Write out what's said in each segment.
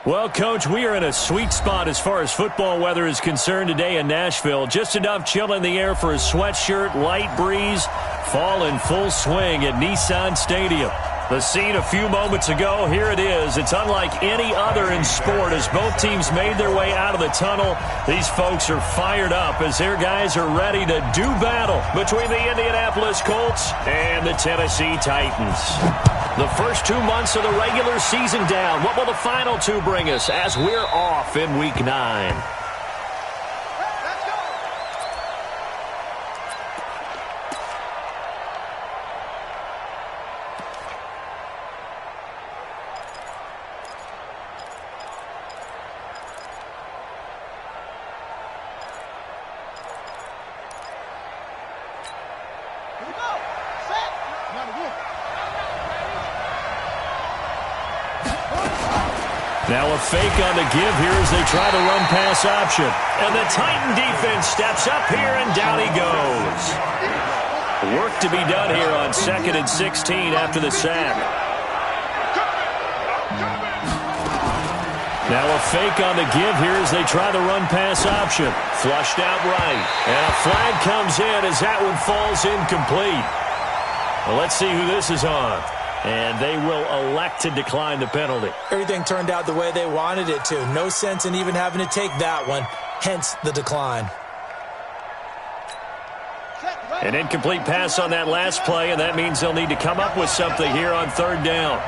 Well, Coach, we are in a sweet spot as far as football weather is concerned today in Nashville. Just enough chill in the air for a sweatshirt, light breeze, fall in full swing at Nissan Stadium. The scene a few moments ago, here it is. It's unlike any other in sport as both teams made their way out of the tunnel. These folks are fired up as their guys are ready to do battle between the Indianapolis Colts and the Tennessee Titans. The first 2 months of the regular season down. What will the final two bring us as we're off in Week 9? Now a fake on the give here as they try to run pass option. And the Titan defense steps up here, and down he goes. Work to be done here on 2nd and 16 after the sack. Now a fake on the give here as they try the run pass option. Flushed out right. And a flag comes in as that one falls incomplete. Well, let's see who this is on. And they will elect to decline the penalty. Everything turned out the way they wanted it to. No sense in even having to take that one, hence the decline. An incomplete pass on that last play, and that means they'll need to come up with something here on 3rd down.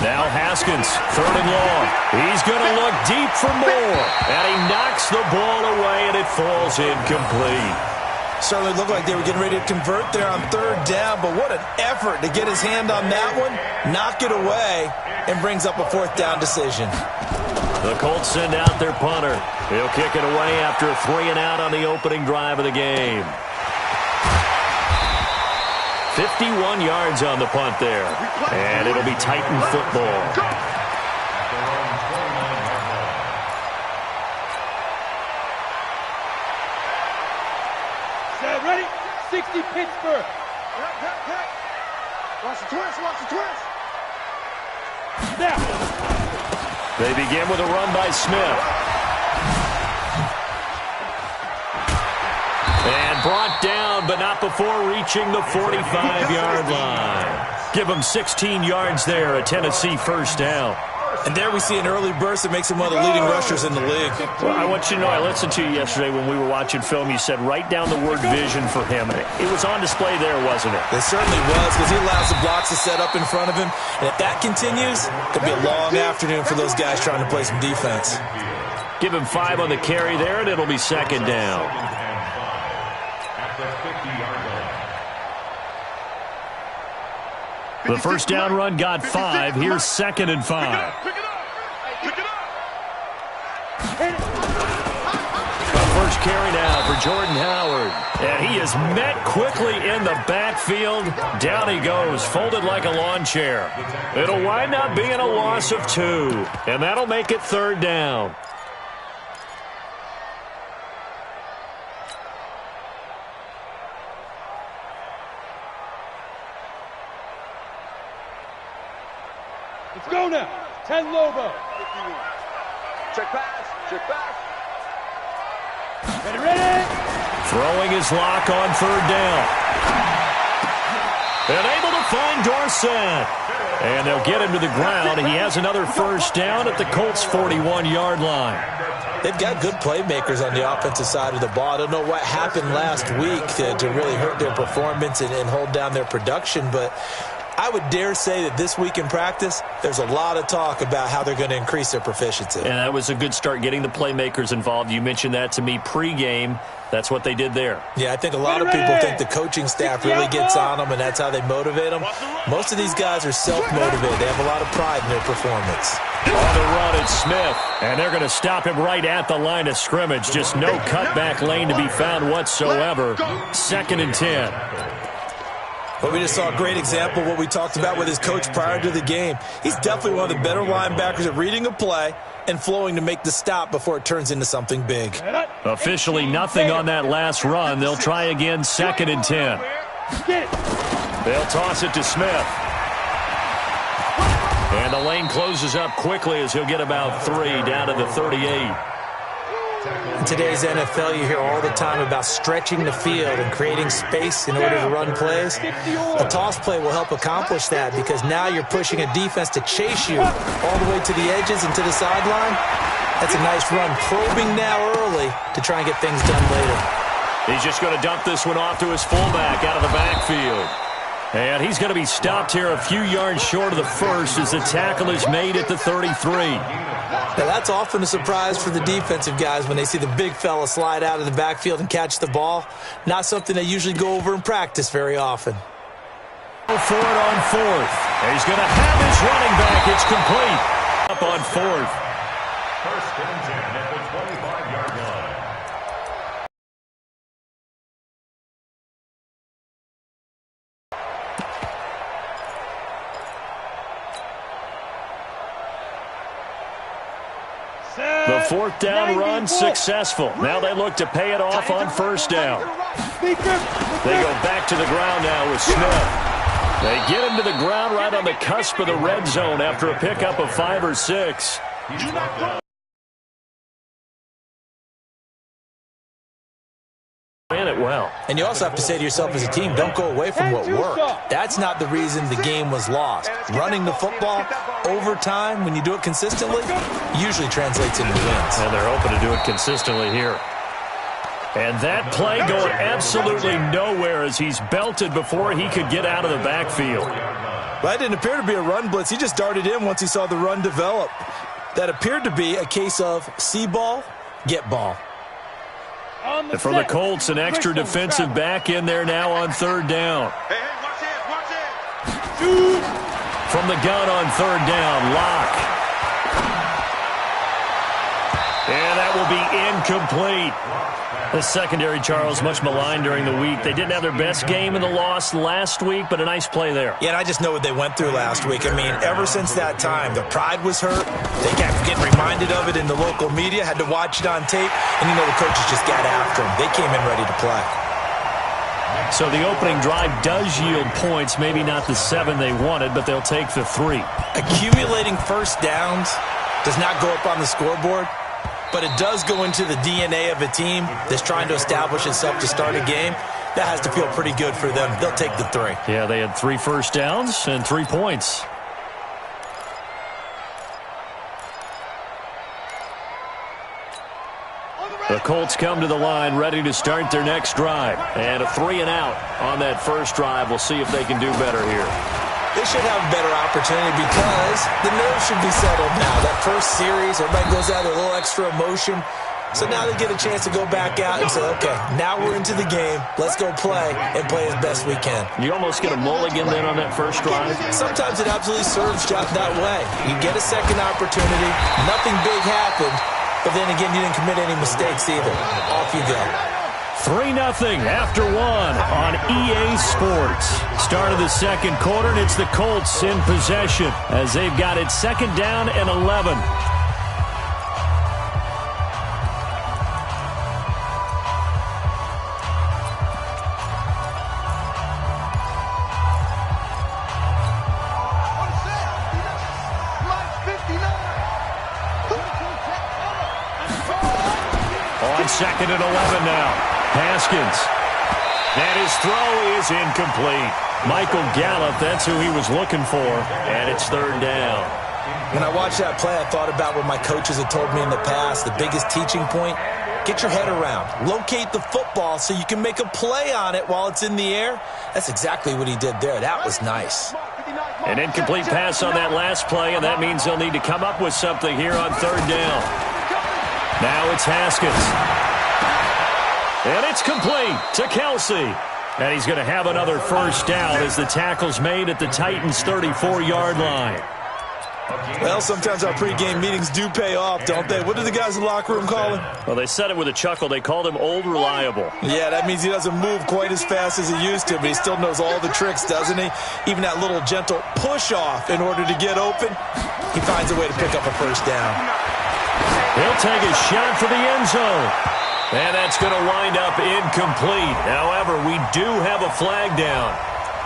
Now Haskins, 3rd and long. He's going to look deep for more. And he knocks the ball away, and it falls incomplete. Certainly looked like they were getting ready to convert there on 3rd down, but what an effort to get his hand on that one, knock it away, and brings up a 4th down decision. The Colts send out their punter. He'll kick it away after a 3 and out on the opening drive of the game. 51 yards on the punt there, and it'll be Titan football. Ready? 60 Pittsburgh. Watch the twist, watch the twist. Now. They begin with a run by Smith. And brought down, but not before reaching the 45-yard line. Give them 16 yards there, a Tennessee 1st down. And there we see an early burst that makes him one of the leading rushers in the league. Well, I want you to know, I listened to you yesterday when we were watching film. You said write down the word vision for him. It was on display there, wasn't it? It certainly was, because he allows the blocks to set up in front of him. And if that continues, it could be a long afternoon for those guys trying to play some defense. Give him 5 on the carry there, and it'll be 2nd down. The 1st down run got 5. Here's 2nd and 5. A first carry now for Jordan Howard. And he is met quickly in the backfield. Down he goes, folded like a lawn chair. It'll wind up being a loss of 2. And that'll make it 3rd down. Let's go now. 10 Lobo. Check pass. Check pass. Ready, ready. Throwing his lock on 3rd down. And able to find Dorsett. And they'll get him to the ground. He has another 1st down at the Colts' 41-yard line. They've got good playmakers on the offensive side of the ball. I don't know what happened last week to really hurt their performance and hold down their production, but I would dare say that this week in practice, there's a lot of talk about how they're going to increase their proficiency. And that was a good start, getting the playmakers involved. You mentioned that to me pregame. That's what they did there. Yeah, I think a lot of people think the coaching staff really gets on them, and that's how they motivate them. Most of these guys are self-motivated. They have a lot of pride in their performance. On the run, it's Smith. And they're going to stop him right at the line of scrimmage. Just no cutback lane to be found whatsoever. 2nd and 10. But we just saw a great example of what we talked about with his coach prior to the game. He's definitely one of the better linebackers at reading a play and flowing to make the stop before it turns into something big. Officially nothing on that last run. They'll try again, 2nd and 10. They'll toss it to Smith. And the lane closes up quickly as he'll get about 3 down to the 38. In today's NFL, you hear all the time about stretching the field and creating space in order to run plays. A toss play will help accomplish that because now you're pushing a defense to chase you all the way to the edges and to the sideline. That's a nice run, probing now early to try and get things done later. He's just going to dump this one off to his fullback out of the backfield. And he's going to be stopped here a few yards short of the first as the tackle is made at the 33. Now, that's often a surprise for the defensive guys when they see the big fella slide out of the backfield and catch the ball. Not something they usually go over in practice very often. For it on 4th. And he's going to have his running back. It's complete. Up on 4th. First and 10 at the 25-yard line. The 4th down run successful. Now they look to pay it off on 1st down. They go back to the ground now with Smith. They get him to the ground right on the cusp of the red zone after a pickup of 5 or 6. Ran it well. And you also have to say to yourself as a team, don't go away from what worked. That's not the reason the game was lost. Running the football over time, when you do it consistently, usually translates into wins. And they're hoping to do it consistently here. And that play going absolutely nowhere as he's belted before he could get out of the backfield. That didn't appear to be a run blitz. He just darted in once he saw the run develop. That appeared to be a case of see ball, get ball. And for the Colts, an extra defensive back in there now on 3rd down. Hey, watch it. From the gun on 3rd down, Locke. And that will be incomplete. The secondary, Charles, much maligned during the week. They didn't have their best game in the loss last week, but a nice play there. Yeah, and I just know what they went through last week. I mean, ever since that time, the pride was hurt. They kept getting reminded of it in the local media, had to watch it on tape, and you know the coaches just got after them. They came in ready to play. So the opening drive does yield points, maybe not the 7 they wanted, but they'll take the 3. Accumulating first downs does not go up on the scoreboard, but it does go into the DNA of a team that's trying to establish itself to start a game. That has to feel pretty good for them. They'll take the 3. Yeah, they had 3 first downs and 3 points. The Colts come to the line ready to start their next drive. And a 3 and out on that first drive. We'll see if they can do better here. They should have a better opportunity because the nerves should be settled now. That first series, everybody goes out with a little extra emotion. So now they get a chance to go back out and say, okay, now we're into the game. Let's go play and play as best we can. You almost get a mulligan then on that first drive? Sometimes it absolutely serves that way. You get a second opportunity. Nothing big happened. But then again, you didn't commit any mistakes either. Off you go. 3-0 after 1 on EA Sports. Start of the second quarter, and it's the Colts in possession as they've got it 2nd down and 11. On 2nd and 11 now. Haskins. And his throw is incomplete. Michael Gallup, that's who he was looking for. And it's 3rd down. When I watched that play, I thought about what my coaches had told me in the past. The biggest teaching point, get your head around. Locate the football so you can make a play on it while it's in the air. That's exactly what he did there. That was nice. An incomplete pass on that last play, and that means they'll need to come up with something here on 3rd down. Now it's Haskins. And it's complete to Kelsey. And he's going to have another first down as the tackle's made at the Titans' 34-yard line. Well, sometimes our pregame meetings do pay off, don't they? What do the guys in the locker room call him? Well, they said it with a chuckle. They called him Old Reliable. Yeah, that means he doesn't move quite as fast as he used to, but he still knows all the tricks, doesn't he? Even that little gentle push-off in order to get open, he finds a way to pick up a first down. He'll take a shot for the end zone. And that's going to wind up incomplete. However, we do have a flag down.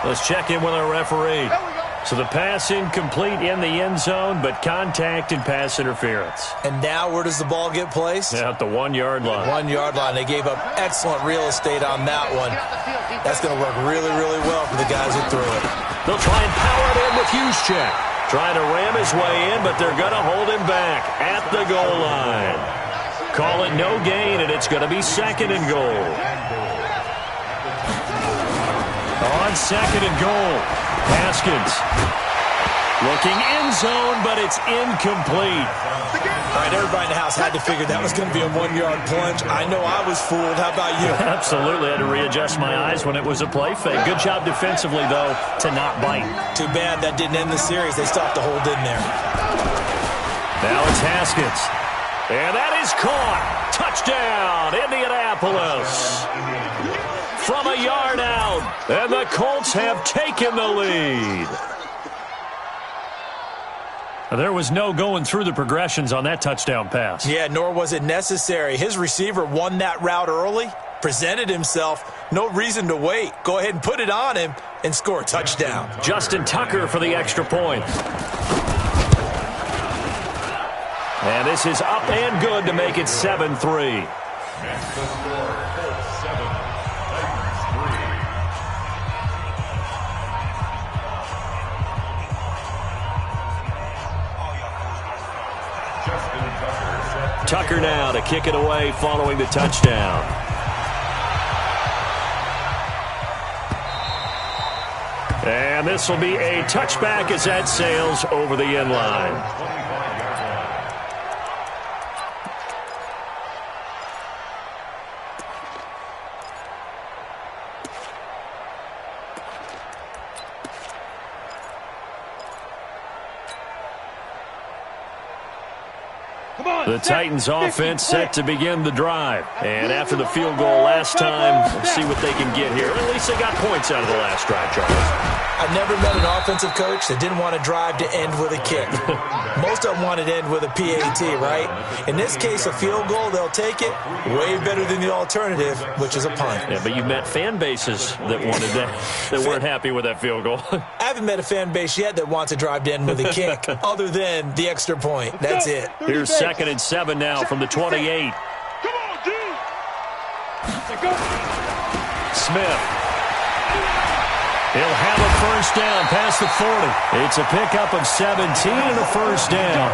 Let's check in with our referee. So the pass incomplete in the end zone, but contact and pass interference. And now where does the ball get placed? Yeah, at the 1 yard line. 1 yard line. They gave up excellent real estate on that one. That's going to work really, really well for the guys who threw it. They'll try and power it in with Juszczyk. Trying to ram his way in, but they're going to hold him back at the goal line. Call it no gain, and it's going to be 2nd and goal. On 2nd and goal, Haskins. Looking end zone, but it's incomplete. All right, everybody in the house had to figure that was going to be a 1 yard plunge. I know I was fooled. How about you? Absolutely. I had to readjust my eyes when it was a play fake. Good job defensively, though, to not bite. Too bad that didn't end the series. They still have to hold in there. Now it's Haskins. And that is caught. Touchdown, Indianapolis. From a yard out. And the Colts have taken the lead. There was no going through the progressions on that touchdown pass. Yeah, nor was it necessary. His receiver won that route early, presented himself. No reason to wait. Go ahead and put it on him and score a touchdown. Justin Tucker for the extra point. And this is up and good to make it 7-3. Tucker now to kick it away following the touchdown. And this will be a touchback as that sails over the end line. The Titans offense set to begin the drive. And after the field goal last time, let's see what they can get here. At least they got points out of the last drive, Charles. I've never met an offensive coach that didn't want to drive to end with a kick. Most of them wanted to end with a PAT, right? In this case, a field goal, they'll take it. Way better than the alternative, which is a punt. Yeah, but you've met fan bases that wanted that, that weren't happy with that field goal. I haven't met a fan base yet that wants to drive to end with a kick, other than the extra point. That's it. Here's 2nd and 7 now from the 28. Come on, dude. Smith. He'll have a first down past the 40. It's a pickup of 17 and a first down.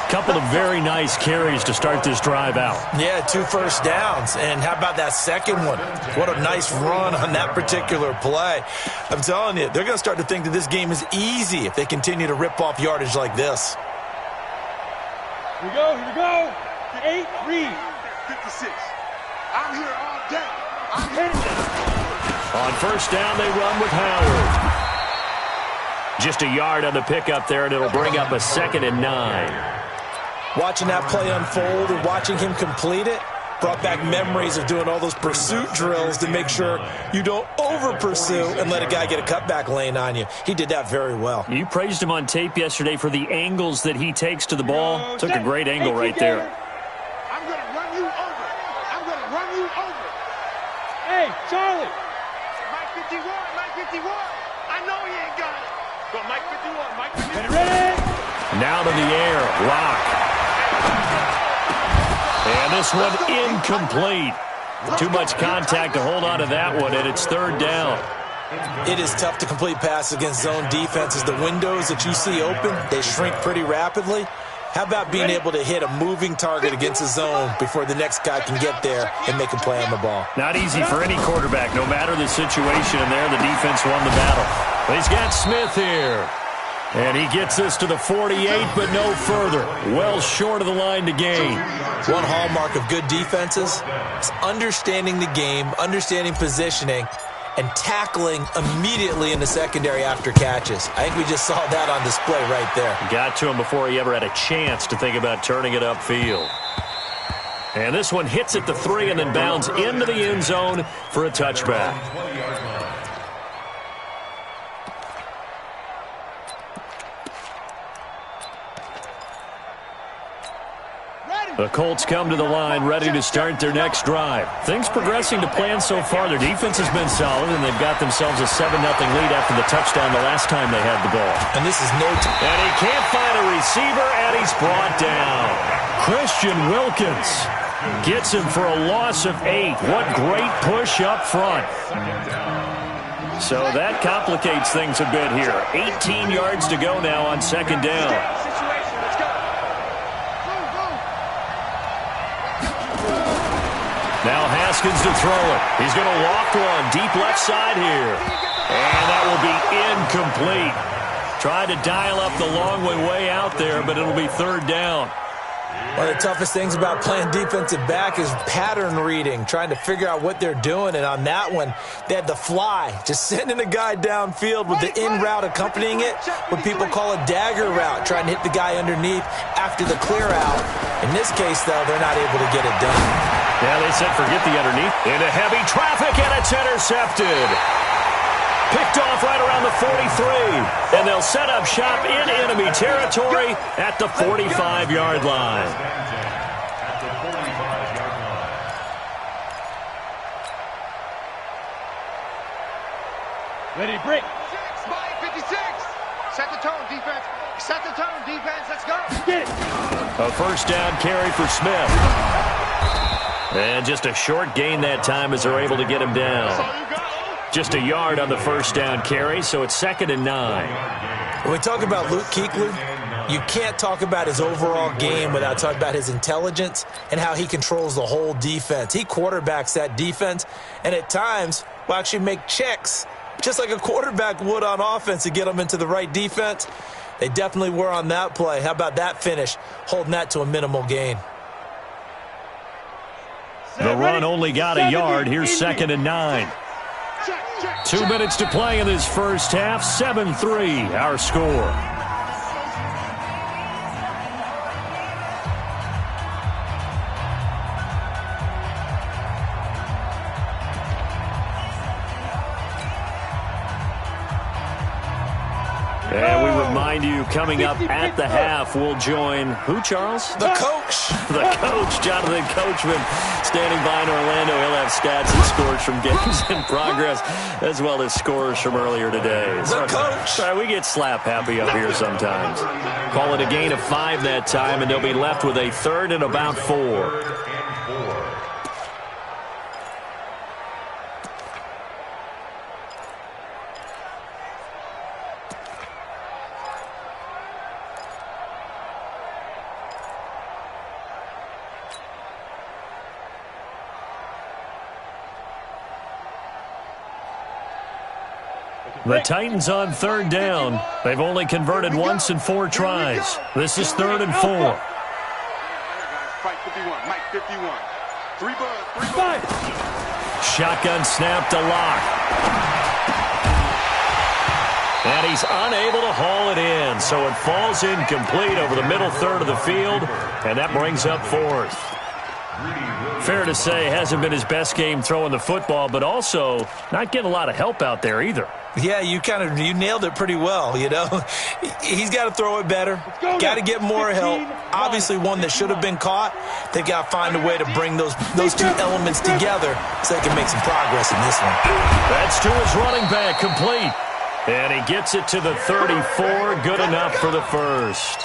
Couple of very nice carries to start this drive out. Yeah, 2 first downs. And how about that second one? What a nice run on that particular play. I'm telling you, they're going to start to think that this game is easy if they continue to rip off yardage like this. Here we go, here we go. 8, read. 56. I'm here all day. I'm headed. On first down, they run with Howard. Just a yard on the pickup there, and it'll bring up a 2nd and 9. Watching that play unfold and watching him complete it brought back memories of doing all those pursuit drills to make sure you don't over-pursue and let a guy get a cutback lane on you. He did that very well. You praised him on tape yesterday for the angles that he takes to the ball. Took a great angle right there. I'm going to run you over. I'm going to run you over. Hey, Charlie. Mike 51, Mike 51. I know he ain't got it. But Mike 51, Mike 51. Ready? Now to the air. Lock. And this one incomplete. Too much contact to hold on to that one, and it's 3rd down. It is tough to complete passes against zone defenses. The windows that you see open, they shrink pretty rapidly. How about being able to hit a moving target against a zone before the next guy can get there and make a play on the ball? Not easy for any quarterback, no matter the situation. And there, the defense won the battle. But he's got Smith here. And he gets us to the 48, but no further. Well short of the line to gain. One hallmark of good defenses is understanding the game, understanding positioning, and tackling immediately in the secondary after catches. I think we just saw that on display right there. Got to him before he ever had a chance to think about turning it upfield. And this one hits at the 3 and then bounds into the end zone for a touchback. The Colts come to the line ready to start their next drive. Things progressing to plan so far. Their defense has been solid, and they've got themselves a 7-0 lead after the touchdown the last time they had the ball. And this is no time. And he can't find a receiver, and he's brought down. Christian Wilkins gets him for a loss of 8. What great push up front. So that complicates things a bit here. 18 yards to go now on second down. Now Haskins to throw it. He's going to loft one deep left side here. And that will be incomplete. Tried to dial up the long way out there, but it'll be third down. One of the toughest things about playing defensive back is pattern reading, trying to figure out what they're doing. And on that one, they had the fly, just sending a guy downfield with the in route accompanying it, what people call a dagger route, trying to hit the guy underneath after the clear out. In this case, though, they're not able to get it done. Yeah, they said forget the underneath. Into heavy traffic, and it's intercepted. Picked off right around the 43. And they'll set up shop in enemy territory at the 45-yard line. Ready to break. 56. Set the tone, defense. Set the tone, defense. Let's go. Get it. A first down carry for Smith. And just a short gain that time as they're able to get him down. Just a yard on the first down carry, so it's 2nd and 9. When we talk about Luke Kuechly, you can't talk about his overall game without talking about his intelligence and how he controls the whole defense. He quarterbacks that defense, and at times will actually make checks, just like a quarterback would on offense to get them into the right defense. They definitely were on that play. How about that finish, holding that to a minimal gain? The run only got a yard. Here's 2nd and 9. 2 minutes to play in this first half. 7-3, our score. And we remind you, coming up at the half, we'll join who, Charles? The coach. The coach, Jonathan Coachman, standing by in Orlando. He'll have stats and scores from games in progress, as well as scores from earlier today. The coach. Sorry, we get slap happy up here sometimes. Call it a gain of 5 that time, and they'll be left with a 3rd and about 4. The Titans on 3rd down. They've only converted once in 4 tries. This is 3rd and 4. Fight 51. Mike 51. 3 Shotgun snap to Locke. And he's unable to haul it in, so it falls incomplete over the middle third of the field, and that brings up 4th. Fair to say, hasn't been his best game throwing the football, but also not getting a lot of help out there either. Yeah, you nailed it pretty well, you know. He's got to throw it better. Got to get more help. Obviously one that should have been caught. They've got to find a way to bring those two elements together so they can make some progress in this one. That's to his running back, complete. And he gets it to the 34, good enough for the first.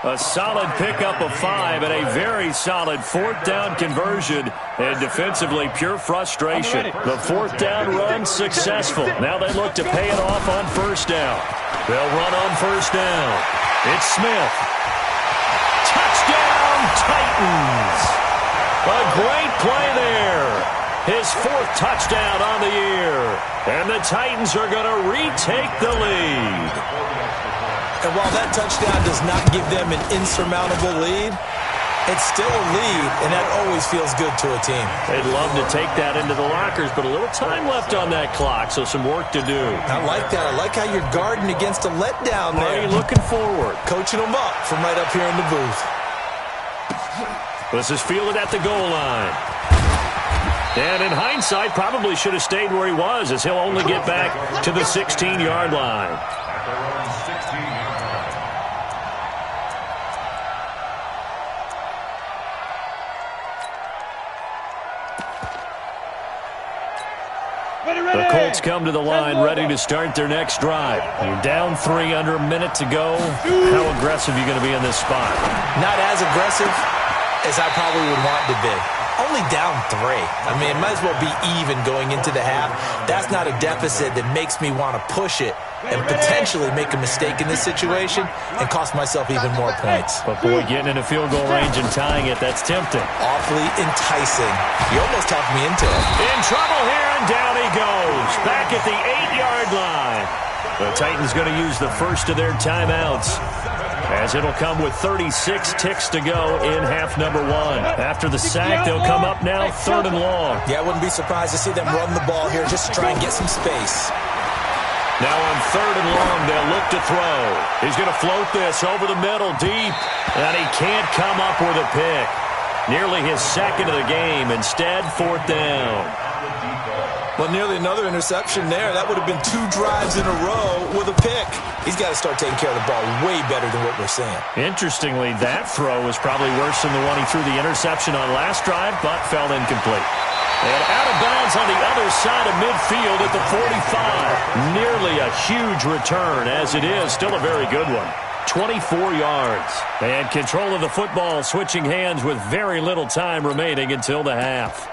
A solid pickup of 5 and a very solid 4th down conversion. And defensively, pure frustration. The 4th down run successful. Now they look to pay it off on 1st down. They'll run on 1st down. It's Smith. Touchdown, Titans. A great play there. His 4th touchdown on the year. And the Titans are going to retake the lead. And while that touchdown does not give them an insurmountable lead, it's still a lead, and that always feels good to a team. They'd love to take that into the lockers, but a little time left on that clock, so some work to do. I like that. I like how you're guarding against a letdown there. Marty looking forward. Coaching them up from right up here in the booth. This is fielded at the goal line. And in hindsight, probably should have stayed where he was, as he'll only get back to the 16-yard line. The Colts come to the line ready to start their next drive. You're down 3 under a minute to go. How aggressive are you going to be in this spot? Not as aggressive as I probably would want to be. Only down 3. I mean, it might as well be even going into the half. That's not a deficit that makes me want to push it and potentially make a mistake in this situation and cost myself even more points. But, boy, getting into field goal range and tying it, that's tempting. Awfully enticing. You almost talked me into it. In trouble here, and down he goes. Back at the 8-yard line. The Titans going to use the first of their timeouts, as it'll come with 36 ticks to go in half number 1. After the sack, they'll come up now 3rd and long. Yeah, I wouldn't be surprised to see them run the ball here just to try and get some space. Now on 3rd and long, they'll look to throw. He's going to float this over the middle deep, and he can't come up with a pick. Nearly his second of the game. Instead, 4th down. Well, nearly another interception there. That would have been 2 drives in a row with a pick. He's got to start taking care of the ball way better than what we're seeing. Interestingly, that throw was probably worse than the one he threw the interception on last drive, but fell incomplete. And out of bounds on the other side of midfield at the 45. Nearly a huge return, as it is. Still a very good one. 24 yards. And control of the football switching hands with very little time remaining until the half.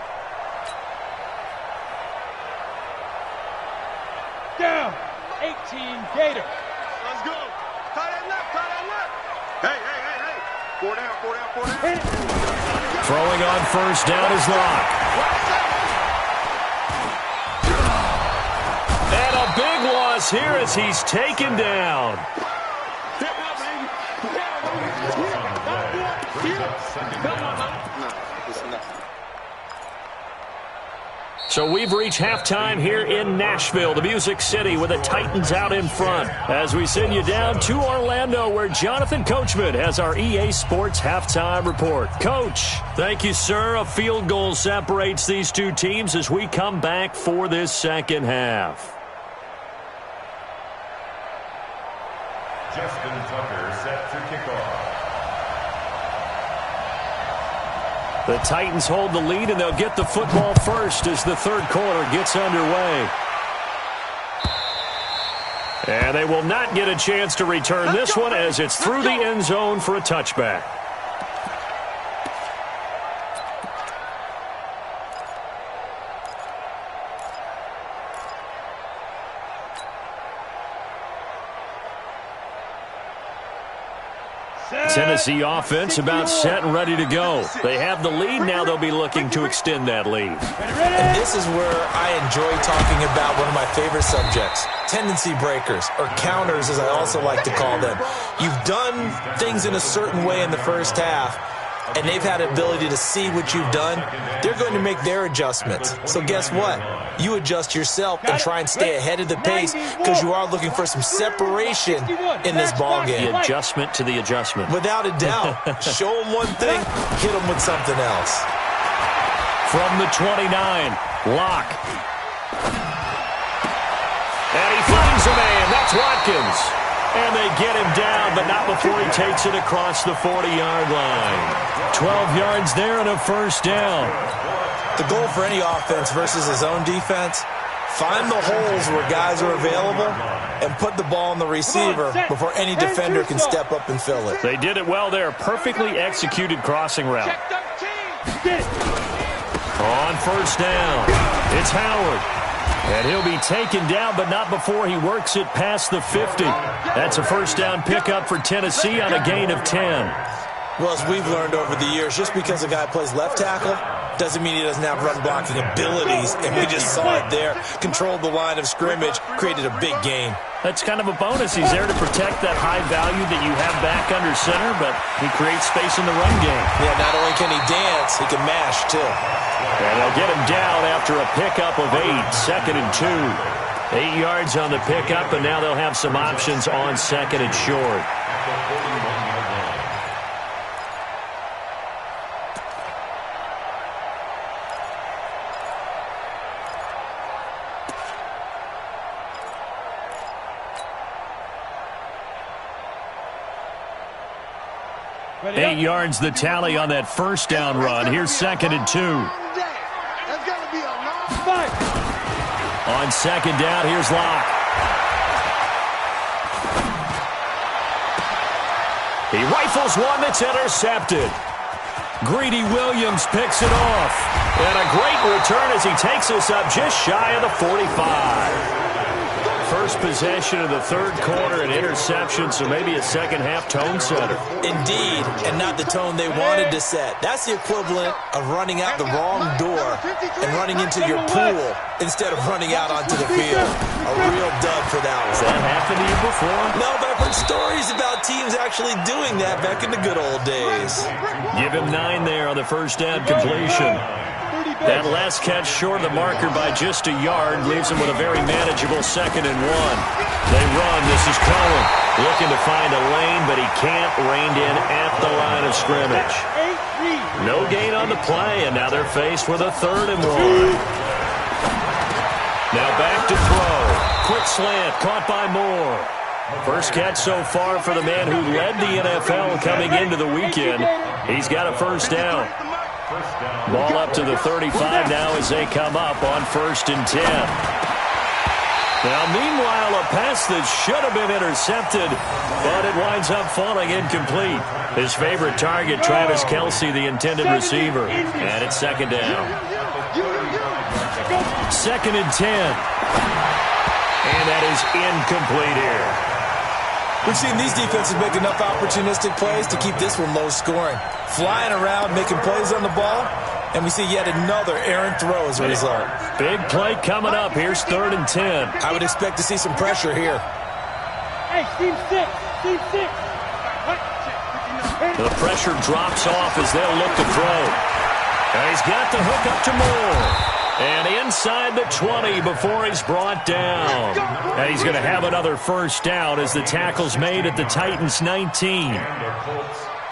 Down. 18 Gators. Let's go. Tie that left. Hey. 4 down. Throwing on first down is Locke. And a big loss here as he's taken down. So we've reached halftime here in Nashville, the Music City, with the Titans out in front. As we send you down to Orlando, where Jonathan Coachman has our EA Sports halftime report. Coach, thank you, sir. A field goal separates these two teams as we come back for this second half. Justin Tucker set to kick off. The Titans hold the lead, and they'll get the football first as the third quarter gets underway. And they will not get a chance to return this one as it's through the end zone for a touchback. Tennessee offense about set and ready to go. They have the lead. Now they'll be looking to extend that lead. And this is where I enjoy talking about one of my favorite subjects, tendency breakers, or counters as I also like to call them. You've done things in a certain way in the first half, and they've had the ability to see what you've done. They're going to make their adjustments. So guess what? You adjust yourself and try and stay ahead of the pace because you are looking for some separation in this ballgame. The adjustment to the adjustment. Without a doubt. Show them one thing, hit them with something else. From the 29, Locke. And he finds a man. That's Watkins. And they get him down, but not before he takes it across the 40-yard line. 12 yards there and a first down. The goal for any offense versus his own defense, find the holes where guys are available and put the ball on the receiver before any defender can step up and fill it. They did it well there. Perfectly executed crossing route. On first down, it's Howard. And he'll be taken down, but not before he works it past the 50. That's a first down pickup for Tennessee on a gain of 10. Well, as we've learned over the years, just because a guy plays left tackle doesn't mean he doesn't have run-blocking abilities, and we just saw it there. Controlled the line of scrimmage, created a big gain. That's kind of a bonus. He's there to protect that high value that you have back under center, but he creates space in the run game. Yeah, not only can he dance, he can mash, too. And they'll get him down after a pickup of 8, 2nd and 2. 8 yards on the pickup, and now they'll have some options on 2nd and short. Eight yards the tally on that first down run. Here's 2nd and 2. That's going to be a long fight. On second down, here's Locke. He rifles one that's intercepted. Greedy Williams picks it off. And a great return as he takes us up just shy of the 45. First possession of the third quarter, an interception, so maybe a second-half tone setter. Indeed, and not the tone they wanted to set. That's the equivalent of running out the wrong door and running into your pool instead of running out onto the field. A real dub for that one. Has that happened to you before? No, but I've heard stories about teams actually doing that back in the good old days. Give him 9 there on the first down completion. That last catch short of the marker by just a yard leaves him with a very manageable 2nd and 1. They run. This is Cohen looking to find a lane, but he can't. Reined in at the line of scrimmage. No gain on the play, and now they're faced with a 3rd and 1. Now back to throw. Quick slant caught by Moore. First catch so far for the man who led the NFL coming into the weekend. He's got a first down. Ball up to the 35 now as they come up on 1st and 10. Now, meanwhile, a pass that should have been intercepted, but it winds up falling incomplete. His favorite target, Travis Kelce, the intended receiver. And it's 2nd down. 2nd and 10. And that is incomplete here. We've seen these defenses make enough opportunistic plays to keep this one low scoring. Flying around, making plays on the ball, and we see yet another errant throw as a result. Big play coming up. Here's 3rd and 10. I would expect to see some pressure here. Hey, team 6. Team 6. The pressure drops off as they'll look to throw. And he's got the hook up to Moore. And inside the 20 before he's brought down. And he's going to have another first down as the tackle's made at the Titans' 19.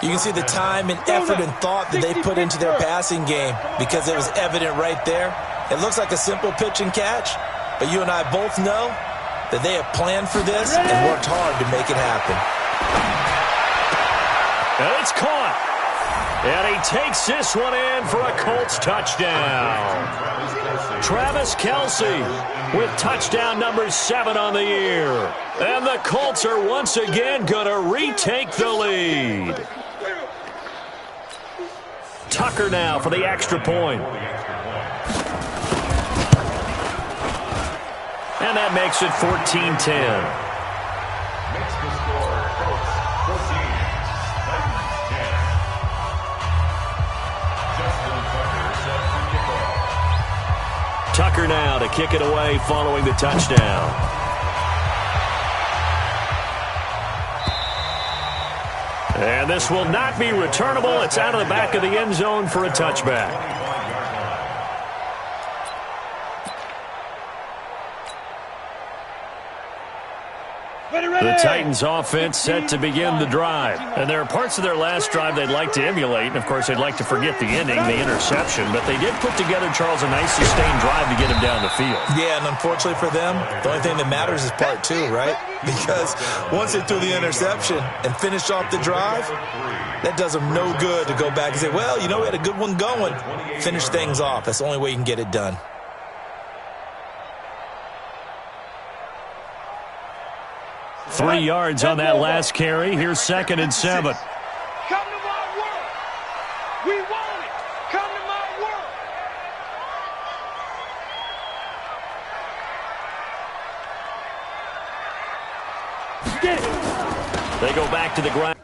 You can see the time and effort and thought that they put into their passing game because it was evident right there. It looks like a simple pitch and catch, but you and I both know that they have planned for this and worked hard to make it happen. And it's caught. And he takes this one in for a Colts touchdown. Travis Kelce with touchdown number 7 on the year. And the Colts are once again going to retake the lead. Tucker now for the extra point. And that makes it 14-10. Tucker now to kick it away following the touchdown. And this will not be returnable. It's out of the back of the end zone for a touchback. The Titans offense set to begin the drive. And there are parts of their last drive they'd like to emulate. And, of course, they'd like to forget the ending, the interception. But they did put together, Charles, a nice sustained drive to get him down the field. Yeah, and unfortunately for them, the only thing that matters is part 2, right? Because once they threw the interception and finished off the drive, that does them no good to go back and say, well, you know, we had a good one going. Finish things off. That's the only way you can get it done. Three yards on that last carry. Here's 2nd and 7. Come to my world. We want it. Come to my world. Get it. They go back to the ground.